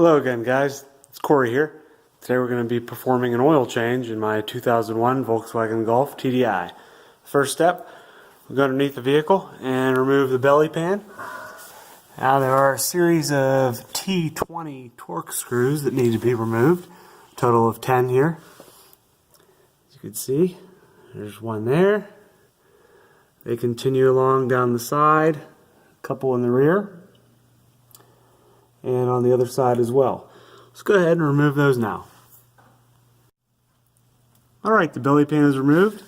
Hello again, guys. It's Corey here. Today we're going to be performing an oil change in my 2001 Volkswagen Golf TDI. First step, we'll go underneath the vehicle and remove the belly pan. Now there are a series of T20 torx screws that need to be removed. A total of 10 here. As you can see, there's one there. They continue along down the side, a couple in the rear, and on the other side as well. Let's go ahead and remove those now. Alright, the belly pan is removed.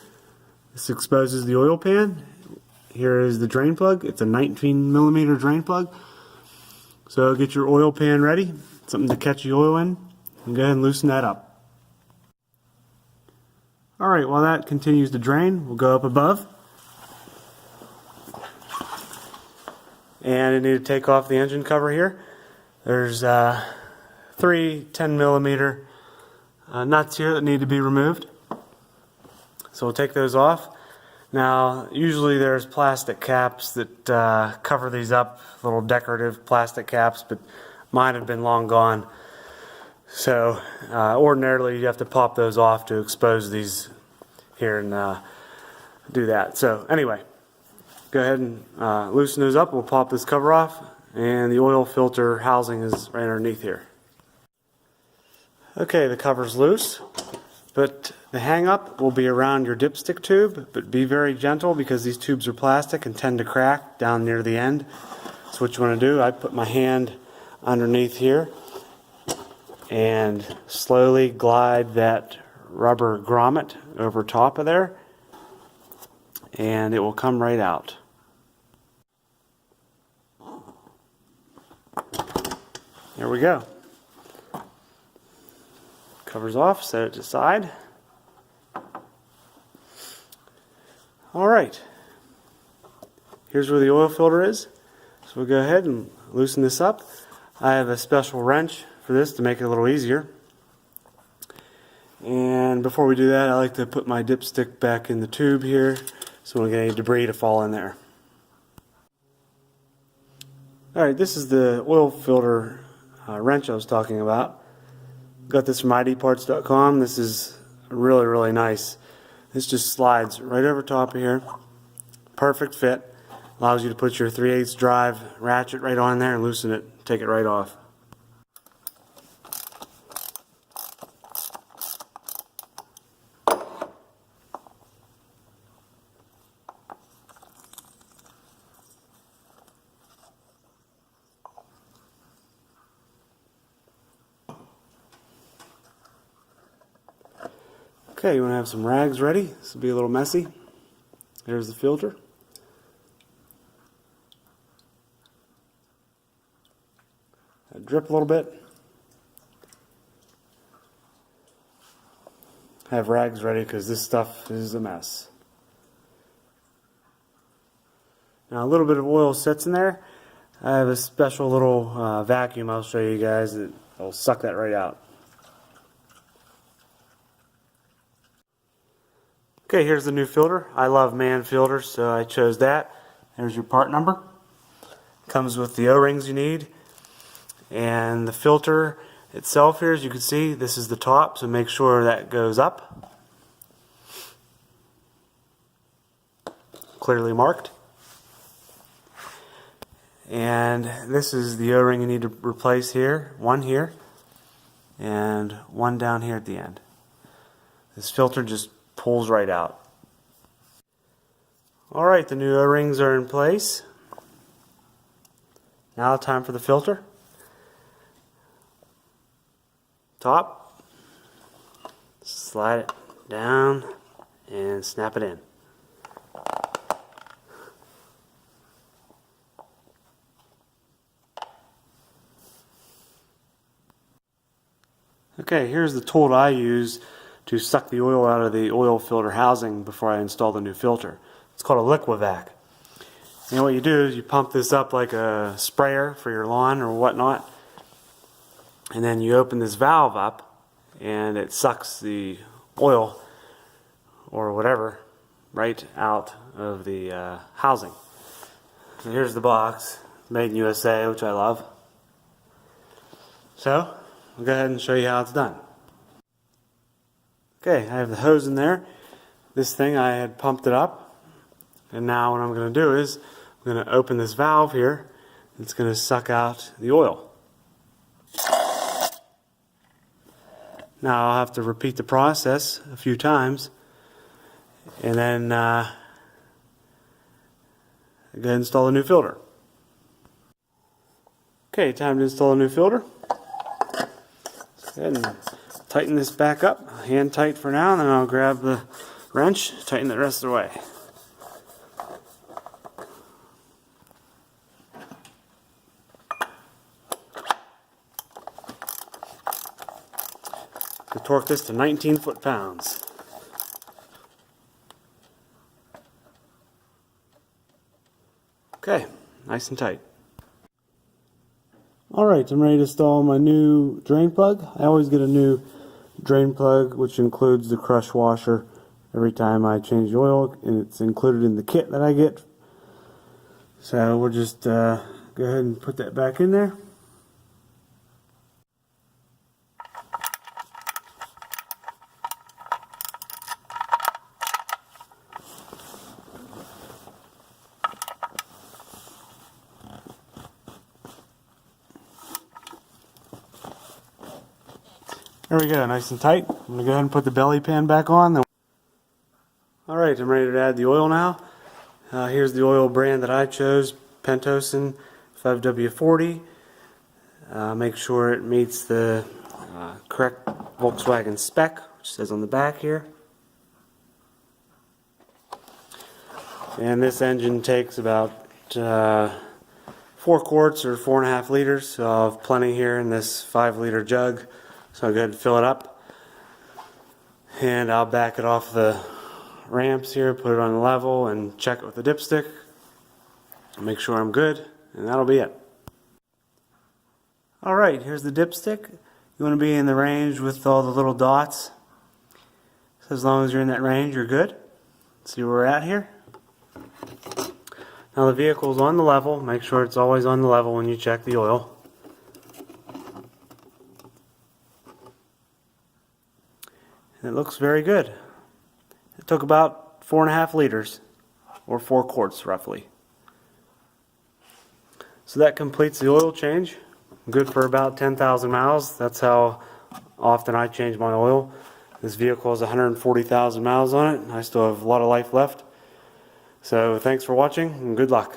This exposes the oil pan. Here is the drain plug. It's a 19mm drain plug. So get your oil pan ready, something to catch the oil in, and go ahead and loosen that up. Alright, while that continues to drain, we'll go up above. And you need to take off the engine cover here. There's 3 10mm nuts here that need to be removed. So we'll take those off. Now, usually there's plastic caps that cover these up, little decorative plastic caps, but mine have been long gone. So ordinarily you have to pop those off to expose these here and do that. So anyway, go ahead and loosen those up. We'll pop this cover off. And the oil filter housing is right underneath here. Okay, the cover's loose, but the hang-up will be around your dipstick tube, but be very gentle because these tubes are plastic and tend to crack down near the end. So what you want to do, I put my hand underneath here and slowly glide that rubber grommet over top of there, and it will come right out. There we go. Covers off, set it aside. Alright. Here's where the oil filter is. So we'll go ahead and loosen this up. I have a special wrench for this to make it a little easier. And before we do that, I like to put my dipstick back in the tube here so we don't get any debris to fall in there. Alright, this is the oil filter wrench I was talking about. Got this from idparts.com. This is really nice. This just slides right over top of here. Perfect fit. Allows you to put your 3/8 drive ratchet right on there and loosen it. Take it right off. Okay, you want to have some rags ready. This will be a little messy. There's the filter. Drip a little bit. Have rags ready because this stuff is a mess. Now a little bit of oil sits in there. I have a special little vacuum I'll show you guys that will suck that right out. Okay, here's the new filter. I love man filters, so I chose that. There's your part number. Comes with the O-rings you need. And the filter itself here, as you can see, this is the top, so make sure that goes up. Clearly marked. And this is the O-ring you need to replace here. One here, and one down here at the end. This filter just pulls right out. Alright, the new O-rings are in place. Now time for the filter. Top. Slide it down and snap it in. Okay, here's the tool that I use to suck the oil out of the oil filter housing before I install the new filter. It's called a LiquiVac. And what you do is you pump this up like a sprayer for your lawn or whatnot, and then you open this valve up and it sucks the oil or whatever right out of the housing. And here's the box, made in USA, which I love. So, I'll go ahead and show you how it's done. Okay, I have the hose in there. This thing, I had pumped it up. And now what I'm going to do is, I'm going to open this valve here. It's going to suck out the oil. Now I'll have to repeat the process a few times. And then go ahead and install a new filter. Okay, time to install a new filter. Go ahead and tighten this back up, hand tight for now, and then I'll grab the wrench, tighten it the rest of the way. To torque this to 19 foot-pounds. Okay, nice and tight. Alright, I'm ready to install my new drain plug. I always get a new drain plug, which includes the crush washer every time I change the oil, and it's included in the kit that I get. So we'll just go ahead and put that back in there. There we go, nice and tight. I'm going to go ahead and put the belly pan back on. Alright, I'm ready to add the oil now. Here's the oil brand that I chose, Pentosin 5W40. Make sure it meets the correct Volkswagen spec, which says on the back here. And this engine takes about 4 quarts or 4.5 liters, so I'll have plenty here in this 5-liter jug. So I'll go ahead and fill it up, and I'll back it off the ramps here, put it on level, and check it with the dipstick. Make sure I'm good, and that'll be it. Alright, here's the dipstick. You want to be in the range with all the little dots. So as long as you're in that range, you're good. See where we're at here? Now the vehicle's on the level. Make sure it's always on the level when you check the oil. And it looks very good. It took about 4.5 liters, or 4 quarts roughly. So that completes the oil change. Good for about 10,000 miles. That's how often I change my oil. This vehicle has 140,000 miles on it. I still have a lot of life left. So thanks for watching and good luck.